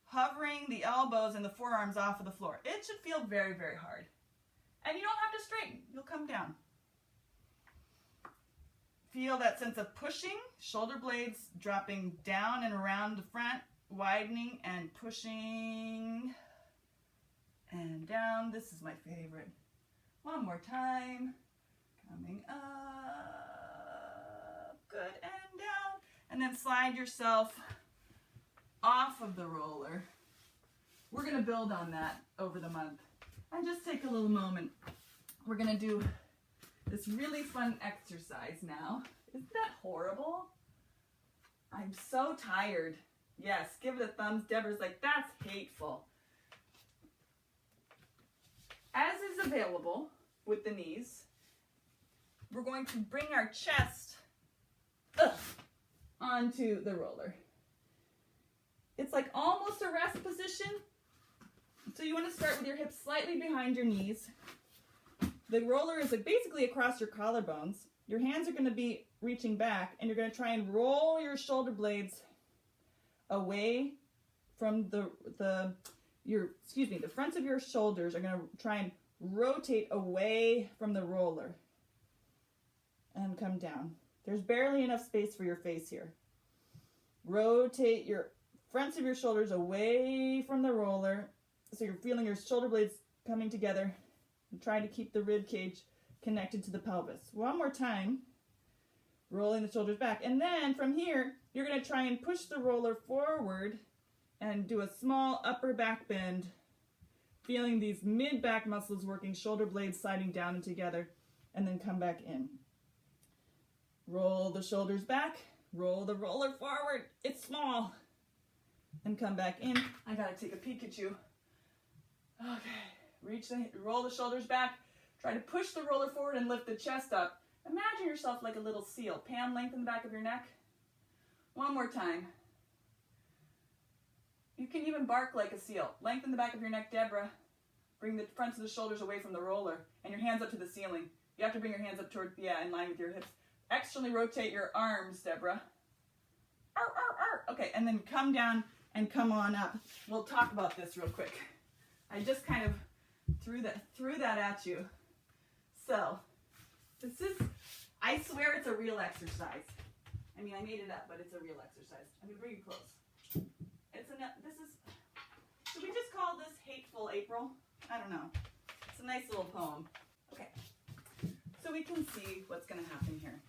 hovering the elbows and the forearms off of the floor. It should feel very, very hard. And you don't have to straighten. You'll come down. Feel that sense of pushing, shoulder blades dropping down and around the front, widening and pushing and down. This is my favorite. 1 more time. Coming up. Good. And down. And then slide yourself off of the roller. We're going to build on that over the month. And just take a little moment. We're going to do this really fun exercise now. Isn't that horrible? I'm so tired. Yes, give it a thumbs. Deborah's like, that's hateful. As is available with the knees, we're going to bring our chest onto the roller. It's like almost a rest position. So you want to start with your hips slightly behind your knees. The roller is like basically across your collarbones. Your hands are going to be reaching back, and you're going to try and roll your shoulder blades away from the fronts of your shoulders are going to try and rotate away from the roller and come down. There's barely enough space for your face here. Rotate your fronts of your shoulders away from the roller, so you're feeling your shoulder blades coming together, and trying to keep the rib cage connected to the pelvis. 1 more time, rolling the shoulders back. And then from here, you're going to try and push the roller forward and do a small upper back bend, feeling these mid-back muscles working, shoulder blades sliding down and together, and then come back in. Roll the shoulders back. Roll the roller forward. It's small. And come back in. I gotta take a peek at you. Okay, roll the shoulders back. Try to push the roller forward and lift the chest up. Imagine yourself like a little seal. Pam, lengthen the back of your neck. One more time. You can even bark like a seal. Lengthen the back of your neck, Deborah. Bring the fronts of the shoulders away from the roller and your hands up to the ceiling. You have to bring your hands up toward, in line with your hips. Externally rotate your arms, Deborah. Arr, arr, arr. Okay, and then come down and come on up. We'll talk about this real quick. I just kind of threw that at you. So, this is, I swear it's a real exercise. I mean, I made it up, but it's a real exercise. I'm gonna bring you close. Should we just call this Hateful April? I don't know. It's a nice little poem. Okay, so we can see what's gonna happen here.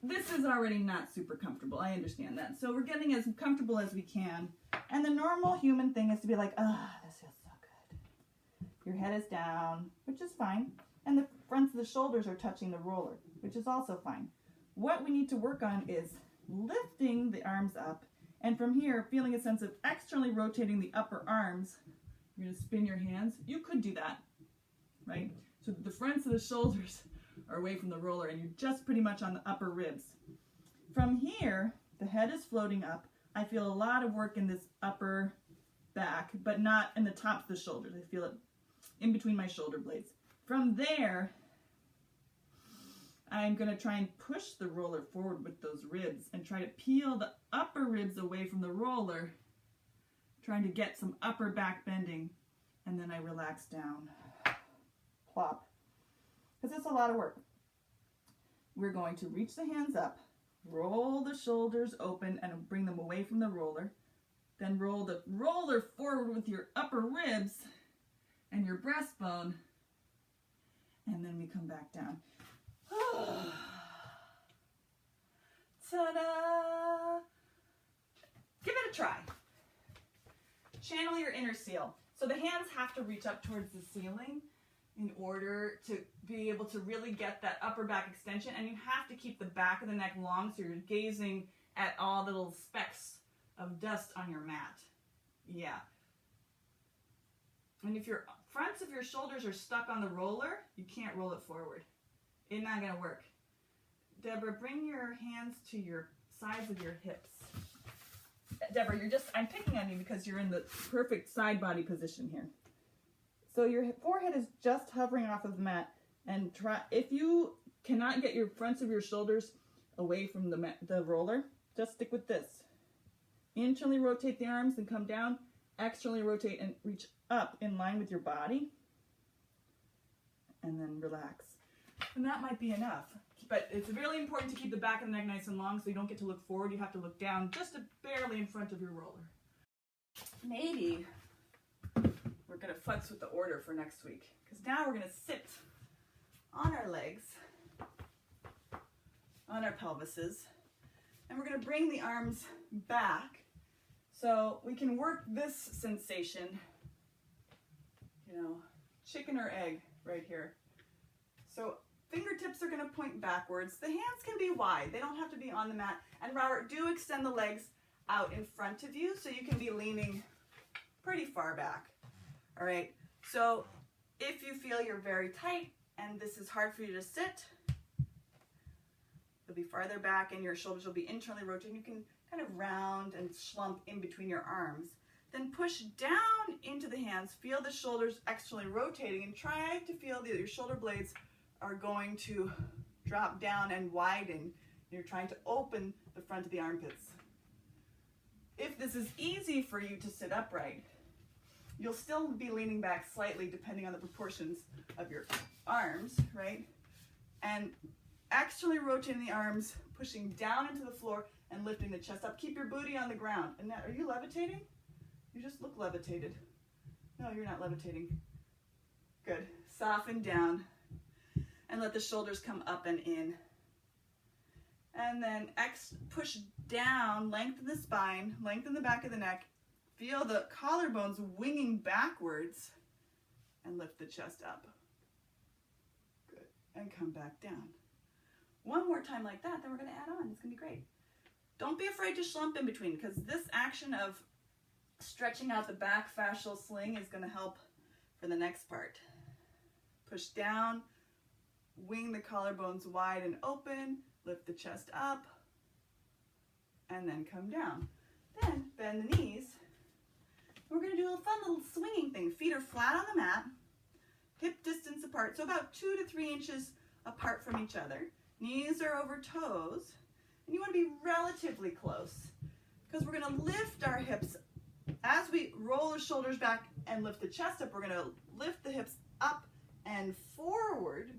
This is already not super comfortable, I understand that. So we're getting as comfortable as we can. And the normal human thing is to be like, this feels so good. Your head is down, which is fine. And the fronts of the shoulders are touching the roller, which is also fine. What we need to work on is lifting the arms up. And from here, feeling a sense of externally rotating the upper arms. You're gonna spin your hands. You could do that, right? So the fronts of the shoulders are away from the roller and you're just pretty much on the upper ribs. From here, the head is floating up. I feel a lot of work in this upper back, but not in the tops of the shoulders. I feel it in between my shoulder blades. From there, I'm going to try and push the roller forward with those ribs and try to peel the upper ribs away from the roller, trying to get some upper back bending, and then I relax down. Plop. Because it's a lot of work. We're going to reach the hands up, roll the shoulders open and bring them away from the roller, then roll the roller forward with your upper ribs and your breastbone, and then we come back down. Ta-da! Give it a try. Channel your inner seal. So the hands have to reach up towards the ceiling in order to be able to really get that upper back extension, and you have to keep the back of the neck long so you're gazing at all the little specks of dust on your mat. Yeah. And if your fronts of your shoulders are stuck on the roller, you can't roll it forward. It's not gonna work. Deborah, bring your hands to your sides of your hips. Deborah, I'm picking on you because you're in the perfect side body position here. So your forehead is just hovering off of the mat, and if you cannot get your fronts of your shoulders away from the roller, just stick with this. Internally rotate the arms and come down, externally rotate and reach up in line with your body, and then relax. And that might be enough, but it's really important to keep the back of the neck nice and long so you don't get to look forward. You have to look down just barely in front of your roller. Maybe we're going to futz with the order for next week, because now we're going to sit on our legs, on our pelvises, and we're going to bring the arms back so we can work this sensation, chicken or egg right here. So fingertips are going to point backwards. The hands can be wide. They don't have to be on the mat. And Robert, do extend the legs out in front of you so you can be leaning pretty far back. All right, so if you feel you're very tight and this is hard for you to sit, you'll be farther back and your shoulders will be internally rotating. You can kind of round and slump in between your arms. Then push down into the hands, feel the shoulders externally rotating, and try to feel that your shoulder blades are going to drop down and widen. You're trying to open the front of the armpits. If this is easy for you to sit upright, you'll still be leaning back slightly depending on the proportions of your arms, right? And externally rotating the arms, pushing down into the floor and lifting the chest up. Keep your booty on the ground. And now, are you levitating? You just look levitated. No, you're not levitating. Good. Soften down and let the shoulders come up and in. And then push down, lengthen the spine, lengthen the back of the neck. Feel the collarbones winging backwards and lift the chest up. Good. and come back down. One more time like that, then we're going to add on. It's going to be great. Don't be afraid to slump in between, because this action of stretching out the back fascial sling is going to help for the next part. Push down, wing the collarbones wide and open, lift the chest up, and then come down. Then bend the knees. We're going to do a fun little swinging thing. Feet are flat on the mat, hip distance apart, so about 2 to 3 inches apart from each other. Knees are over toes, and you want to be relatively close, because we're going to lift our hips. As we roll the shoulders back and lift the chest up, we're going to lift the hips up and forward,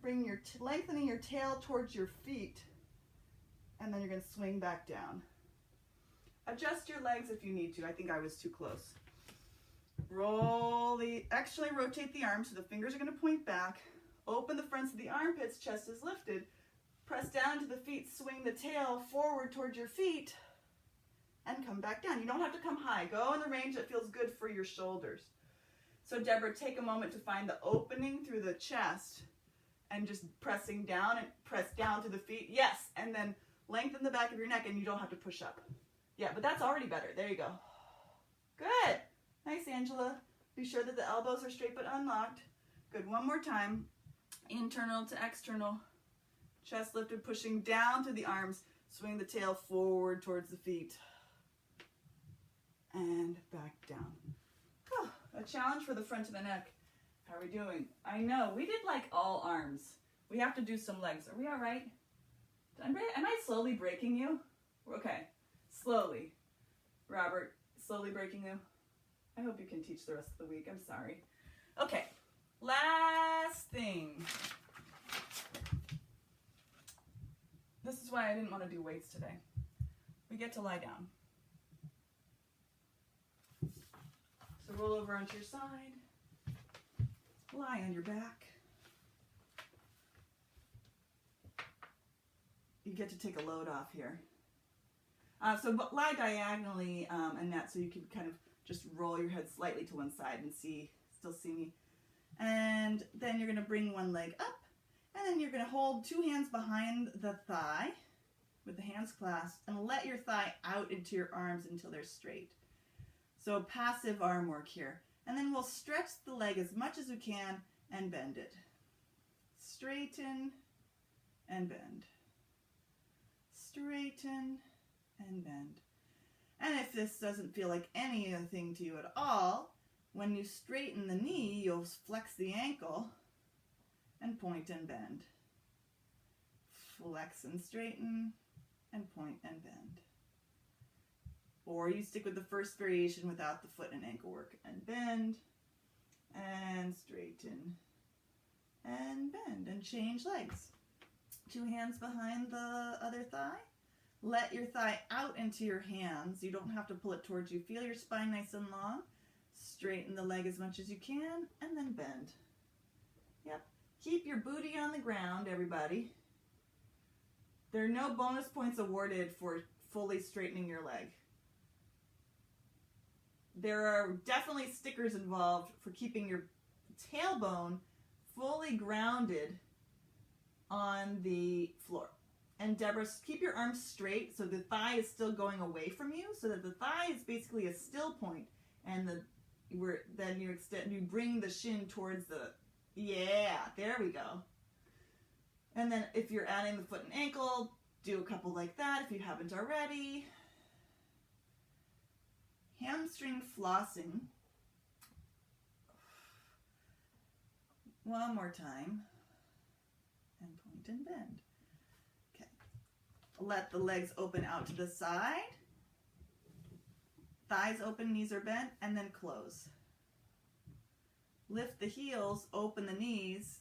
lengthening your tail towards your feet, and then you're going to swing back down. Adjust your legs if you need to. I think I was too close. Actually rotate the arms so the fingers are going to point back. Open the fronts of the armpits, chest is lifted. Press down to the feet, swing the tail forward towards your feet, and come back down. You don't have to come high. Go in the range that feels good for your shoulders. So Deborah, take a moment to find the opening through the chest and just pressing down and press down to the feet. Yes, and then lengthen the back of your neck and you don't have to push up. Yeah, but that's already better. There you go. Good. Nice, Angela. Be sure that the elbows are straight but unlocked. Good. One more time. Internal to external. Chest lifted, pushing down through the arms. Swing the tail forward towards the feet. And back down. A challenge for the front of the neck. How are we doing? I know, we did like all arms. We have to do some legs. Are we all right? Am I slowly breaking you? Okay, slowly. Robert, slowly breaking you. I hope you can teach the rest of the week. I'm sorry. Okay, last thing. This is why I didn't want to do weights today. We get to lie down. So roll over onto your side. Lie on your back. You get to take a load off here. So lie diagonally, Annette, so you can kind of just roll your head slightly to one side and still see me. And then you're going to bring one leg up, and then you're going to hold 2 hands behind the thigh with the hands clasped, and let your thigh out into your arms until they're straight. So passive arm work here. And then we'll stretch the leg as much as we can and bend it. Straighten and bend. Straighten and bend. And if this doesn't feel like anything to you at all, when you straighten the knee, you'll flex the ankle and point and bend. Flex and straighten and point and bend. Or you stick with the first variation without the foot and ankle work, and bend and straighten and bend, and change legs. 2 hands behind the other thigh. Let your thigh out into your hands. You don't have to pull it towards you. Feel your spine nice and long. Straighten the leg as much as you can, and then bend. Yep. Keep your booty on the ground, everybody. There are no bonus points awarded for fully straightening your leg. There are definitely stickers involved for keeping your tailbone fully grounded on the floor. And Deborah, keep your arms straight so the thigh is still going away from you, so that the thigh is basically a still point, and then you bring the shin towards the, yeah, there we go. And then if you're adding the foot and ankle, do a couple like that if you haven't already. Hamstring flossing. One more time. And point and bend. Okay. Let the legs open out to the side. Thighs open, knees are bent, and then close. Lift the heels, open the knees.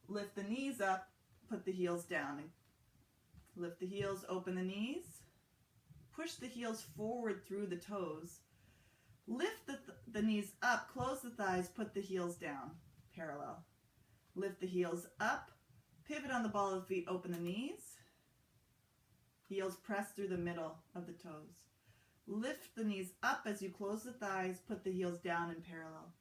Lift the knees up, put the heels down. Lift the heels, open the knees. Push the heels forward through the toes. Lift the knees up, close the thighs, put the heels down, parallel. Lift the heels up, pivot on the ball of the feet, open the knees. Heels press through the middle of the toes. Lift the knees up as you close the thighs, put the heels down in parallel.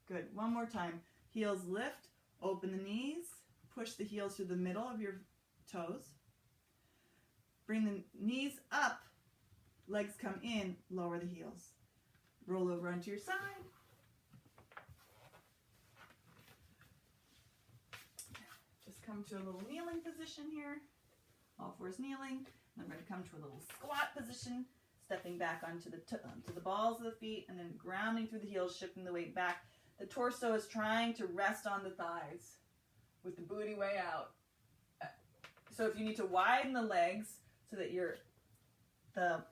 Good, one more time. Heels lift, open the knees, push the heels through the middle of your toes. Bring the knees up, legs come in, lower the heels. Roll over onto your side. Just come to a little kneeling position here. All fours kneeling. And I'm going to come to a little squat position, stepping back onto the balls of the feet and then grounding through the heels, shifting the weight back. The torso is trying to rest on the thighs with the booty way out. So if you need to widen the legs so that the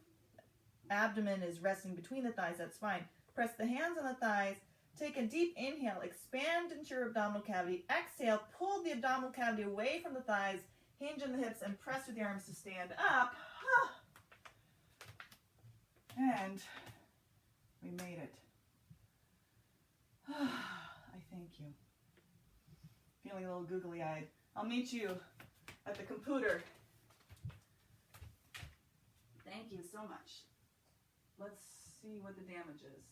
abdomen is resting between the thighs, that's fine. Press the hands on the thighs. Take a deep inhale. Expand into your abdominal cavity. Exhale. Pull the abdominal cavity away from the thighs. Hinge in the hips and press with the arms to stand up. And we made it. I thank you. Feeling a little googly-eyed. I'll meet you at the computer. Thank you so much. Let's see what the damage is.